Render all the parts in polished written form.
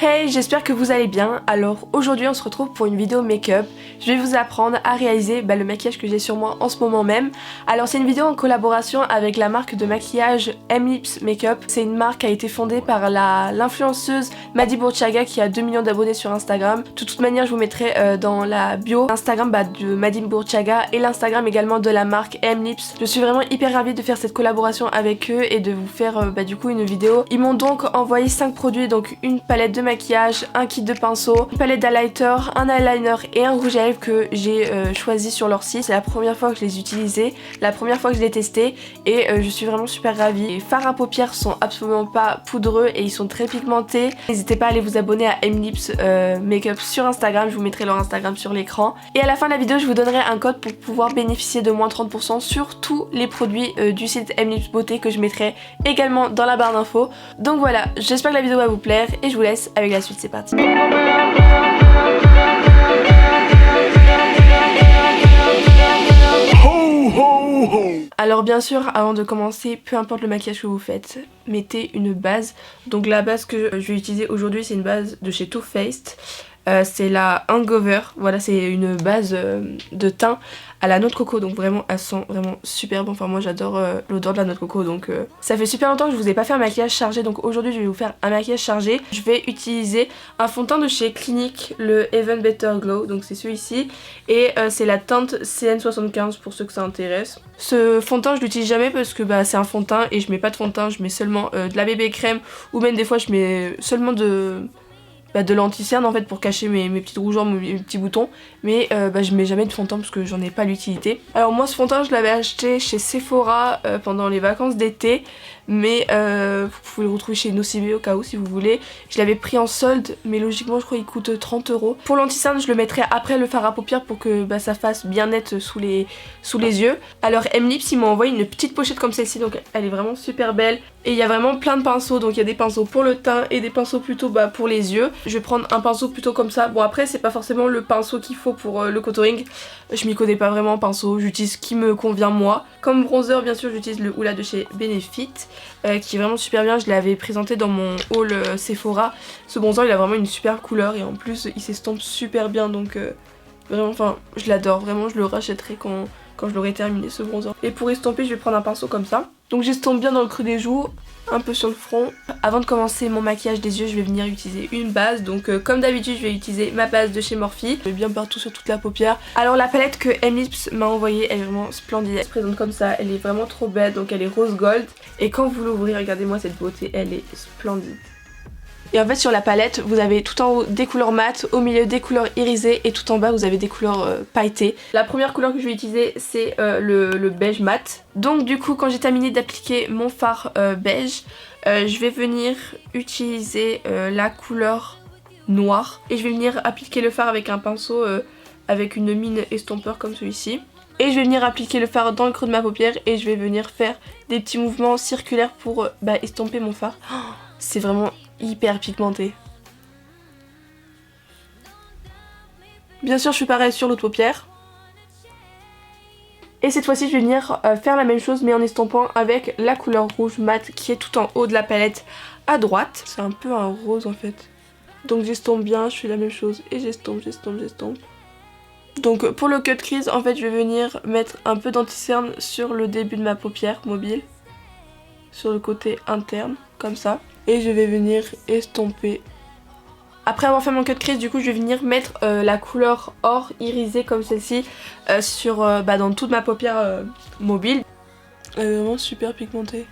Hey, j'espère que vous allez bien. Alors aujourd'hui on se retrouve pour une vidéo make-up. Je vais vous apprendre à réaliser le maquillage que j'ai sur moi en ce moment même. Alors c'est une vidéo en collaboration avec la marque de maquillage M-Lips Makeup. C'est une marque qui a été fondée par l'influenceuse Madi Bourchaga qui a 2 millions d'abonnés sur Instagram. De toute manière je vous mettrai dans la bio Instagram de Madi Bourchaga et l'Instagram également de la marque M-Lips. Je suis vraiment hyper ravie de faire cette collaboration avec eux et de vous faire du coup une vidéo. Ils m'ont donc envoyé 5 produits, donc une palette de maquillage, un kit de pinceau, une palette d'highlighter, un eyeliner et un rouge à lèvres que j'ai choisi sur leur site. C'est la première fois que je les utilisais, la première fois que je les testais et je suis vraiment super ravie. Les fards à paupières sont absolument pas poudreux et ils sont très pigmentés. N'hésitez pas à aller vous abonner à M-Lips Makeup sur Instagram, je vous mettrai leur Instagram sur l'écran. Et à la fin de la vidéo je vous donnerai un code pour pouvoir bénéficier de moins 30% sur tous les produits du site M-Lips Beauté que je mettrai également dans la barre d'infos. Donc voilà, j'espère que la vidéo va vous plaire et je vous laisse avec la suite, c'est parti. Alors bien sûr, avant de commencer, peu importe le maquillage que vous faites, mettez une base. Donc la base que je vais utiliser aujourd'hui, c'est une base de chez Too Faced. C'est la Hangover, voilà, c'est une base de teint à la noix de coco, donc vraiment elle sent vraiment super bon. Enfin moi j'adore l'odeur de la noix de coco, donc ça fait super longtemps que je vous ai pas fait un maquillage chargé, donc aujourd'hui je vais vous faire un maquillage chargé. Je vais utiliser un fond de teint de chez Clinique, le Even Better Glow, donc c'est celui-ci, et c'est la teinte CN75 pour ceux que ça intéresse. Ce fond de teint je l'utilise jamais parce que c'est un fond de teint et je mets pas de fond de teint, je mets seulement de la bébé crème ou même des fois je mets seulement de l'anti-cerne en fait pour cacher mes petites rougeurs, mes petits boutons, mais je mets jamais de fond de teint parce que j'en ai pas l'utilité. Alors moi ce fond de teint je l'avais acheté chez Sephora pendant les vacances d'été, mais vous pouvez le retrouver chez Nocibé au cas où si vous voulez. Je l'avais pris en solde mais logiquement je crois qu'il coûte 30 €. Pour l'anti-cerne je le mettrai après le fard à paupières pour que ça fasse bien net sous les yeux. Alors M-Lips ils m'ont envoyé une petite pochette comme celle-ci, donc elle est vraiment super belle et il y a vraiment plein de pinceaux, donc il y a des pinceaux pour le teint et des pinceaux plutôt pour les yeux. Je vais prendre un pinceau plutôt comme ça. Bon après c'est pas forcément le pinceau qu'il faut pour le contouring, je m'y connais pas vraiment en pinceau, j'utilise ce qui me convient moi. Comme bronzer bien sûr j'utilise le Hoola de chez Benefit qui est vraiment super bien, je l'avais présenté dans mon haul Sephora. Ce bronzer il a vraiment une super couleur et en plus il s'estompe super bien, donc vraiment enfin je l'adore, vraiment je le rachèterai quand je l'aurai terminé ce bronzer. Et pour estomper je vais prendre un pinceau comme ça. Donc j'estompe bien dans le creux des joues, un peu sur le front. Avant de commencer mon maquillage des yeux je vais venir utiliser une base, donc comme d'habitude je vais utiliser ma base de chez Morphe. Je vais bien partout sur toute la paupière. Alors la palette que M-Lips m'a envoyée elle est vraiment splendide, elle se présente comme ça, elle est vraiment trop belle, donc elle est rose gold. Et quand vous l'ouvrez, regardez moi cette beauté, elle est splendide. Et en fait sur la palette vous avez tout en haut des couleurs mat, au milieu des couleurs irisées et tout en bas vous avez des couleurs pailletées. La première couleur que je vais utiliser c'est le beige mat. Donc du coup quand j'ai terminé d'appliquer mon fard beige, je vais venir utiliser la couleur noire et je vais venir appliquer le fard avec un pinceau avec une mine estompeur comme celui-ci. Et je vais venir appliquer le fard dans le creux de ma paupière et je vais venir faire des petits mouvements circulaires pour estomper mon fard. Oh, c'est vraiment hyper pigmenté. Bien sûr je suis pareil sur l'autre paupière. Et cette fois-ci je vais venir faire la même chose mais en estompant avec la couleur rouge mat qui est tout en haut de la palette à droite. C'est un peu un rose en fait. Donc j'estompe bien, je fais la même chose et j'estompe. Donc pour le cut crease en fait je vais venir mettre un peu d'anti-cerne sur le début de ma paupière mobile. Sur le côté interne comme ça. Et je vais venir estomper. Après avoir fait mon cut crease du coup je vais venir mettre la couleur or irisée comme celle-ci dans toute ma paupière mobile. Elle est vraiment super pigmentée.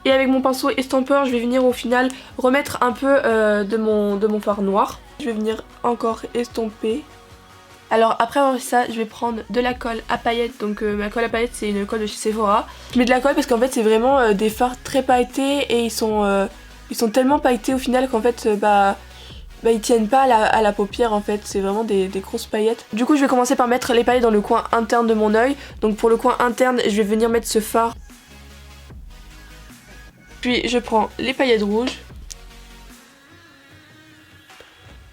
Et avec mon pinceau estompeur je vais venir au final remettre un peu de mon fard noir. Je vais venir encore estomper. Alors après avoir fait ça, je vais prendre de la colle à paillettes, donc ma colle à paillettes c'est une colle de chez Sephora. Je mets de la colle parce qu'en fait c'est vraiment des fards très pailletés et ils sont tellement pailletés au final qu'en fait ils tiennent pas à la paupière en fait, c'est vraiment des grosses paillettes. Du coup je vais commencer par mettre les paillettes dans le coin interne de mon œil, donc pour le coin interne je vais venir mettre ce fard. Puis je prends les paillettes rouges.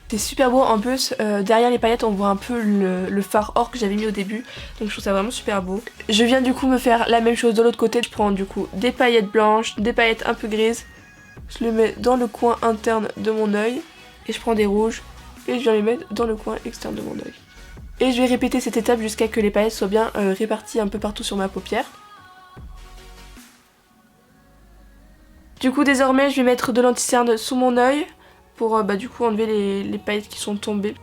C'est super beau, en plus derrière les paillettes on voit un peu le fard or que j'avais mis au début, donc je trouve ça vraiment super beau. Je viens du coup me faire la même chose de l'autre côté, je prends du coup des paillettes blanches, des paillettes un peu grises je le mets dans le coin interne de mon œil et je prends des rouges et je viens les mettre dans le coin externe de mon œil. Et je vais répéter cette étape jusqu'à ce que les paillettes soient bien réparties un peu partout sur ma paupière. Du coup désormais je vais mettre de l'anti-cerne sous mon œil pour du coup enlever les paillettes qui sont tombées.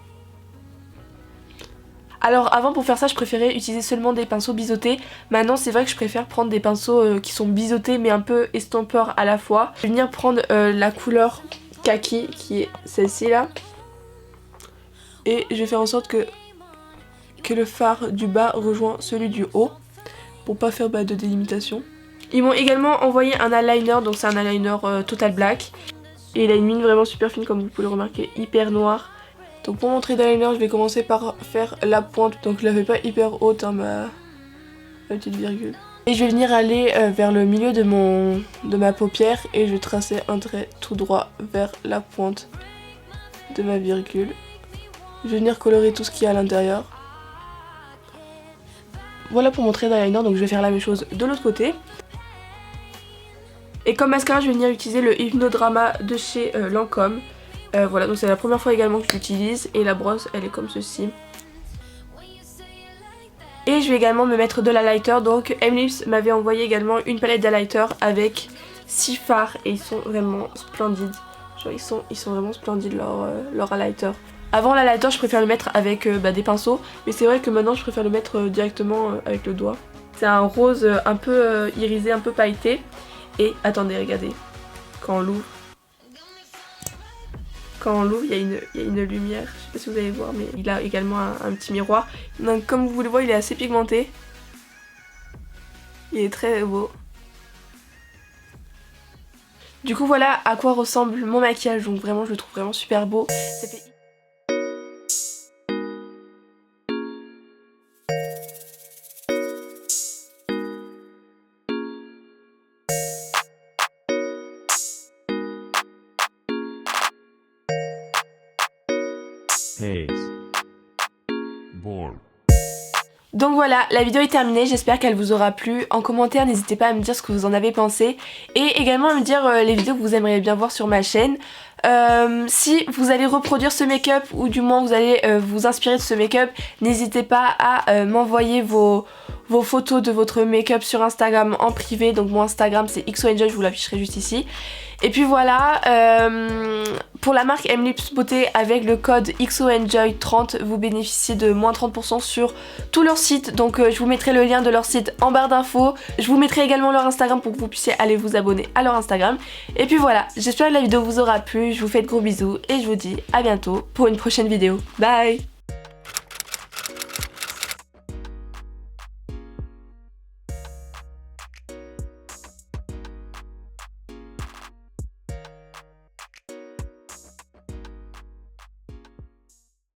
Alors avant pour faire ça je préférais utiliser seulement des pinceaux biseautés. Maintenant c'est vrai que je préfère prendre des pinceaux qui sont biseautés mais un peu estompeurs à la fois. Je vais venir prendre la couleur kaki qui est celle-ci là. Et je vais faire en sorte que le fard du bas rejoint celui du haut pour pas faire de délimitation. Ils m'ont également envoyé un eyeliner, donc c'est un eyeliner Total Black. Et il a une mine vraiment super fine comme vous pouvez le remarquer, hyper noire. Donc pour mon trait d'eyeliner je vais commencer par faire la pointe, donc je la fais pas hyper haute hein, ma petite virgule. Et je vais venir aller vers le milieu de ma paupière et je vais tracer un trait tout droit vers la pointe de ma virgule. Je vais venir colorer tout ce qu'il y a à l'intérieur. Voilà pour mon trait d'eyeliner, donc je vais faire la même chose de l'autre côté. Et comme mascara, je vais venir utiliser le Hypnodrama de chez Lancôme. Voilà, donc c'est la première fois également que je l'utilise. Et la brosse, elle est comme ceci. Et je vais également me mettre de l'highlighter. Donc Mlips m'avait envoyé également une palette d'highlighter avec 6 fards. Et ils sont vraiment splendides. Genre ils sont vraiment splendides leur highlighter. Avant l'highlighter je préfère le mettre avec des pinceaux. Mais c'est vrai que maintenant je préfère le mettre directement avec le doigt. C'est un rose un peu irisé, un peu pailleté. Et attendez, regardez, quand on l'ouvre, il y a une lumière, je sais pas si vous allez voir, mais il a également un petit miroir. Donc comme vous le voyez, il est assez pigmenté. Il est très beau. Du coup voilà à quoi ressemble mon maquillage, donc vraiment je le trouve vraiment super beau. Ça fait... Donc voilà, la vidéo est terminée, j'espère qu'elle vous aura plu. En commentaire, n'hésitez pas à me dire ce que vous en avez pensé. Et également à me dire les vidéos que vous aimeriez bien voir sur ma chaîne. Si vous allez reproduire ce make-up ou du moins vous allez vous inspirer de ce make-up, n'hésitez pas à m'envoyer vos photos de votre make-up sur Instagram en privé. Donc mon Instagram c'est XOEnjoy, je vous l'afficherai juste ici. Et puis voilà, pour la marque Mlips Beauté avec le code XOEnjoy30 vous bénéficiez de moins 30% sur tout leur site. Donc je vous mettrai le lien de leur site en barre d'infos. Je vous mettrai également leur Instagram pour que vous puissiez aller vous abonner à leur Instagram. Et puis voilà, j'espère que la vidéo vous aura plu, je vous fais de gros bisous et je vous dis à bientôt pour une prochaine vidéo. Bye!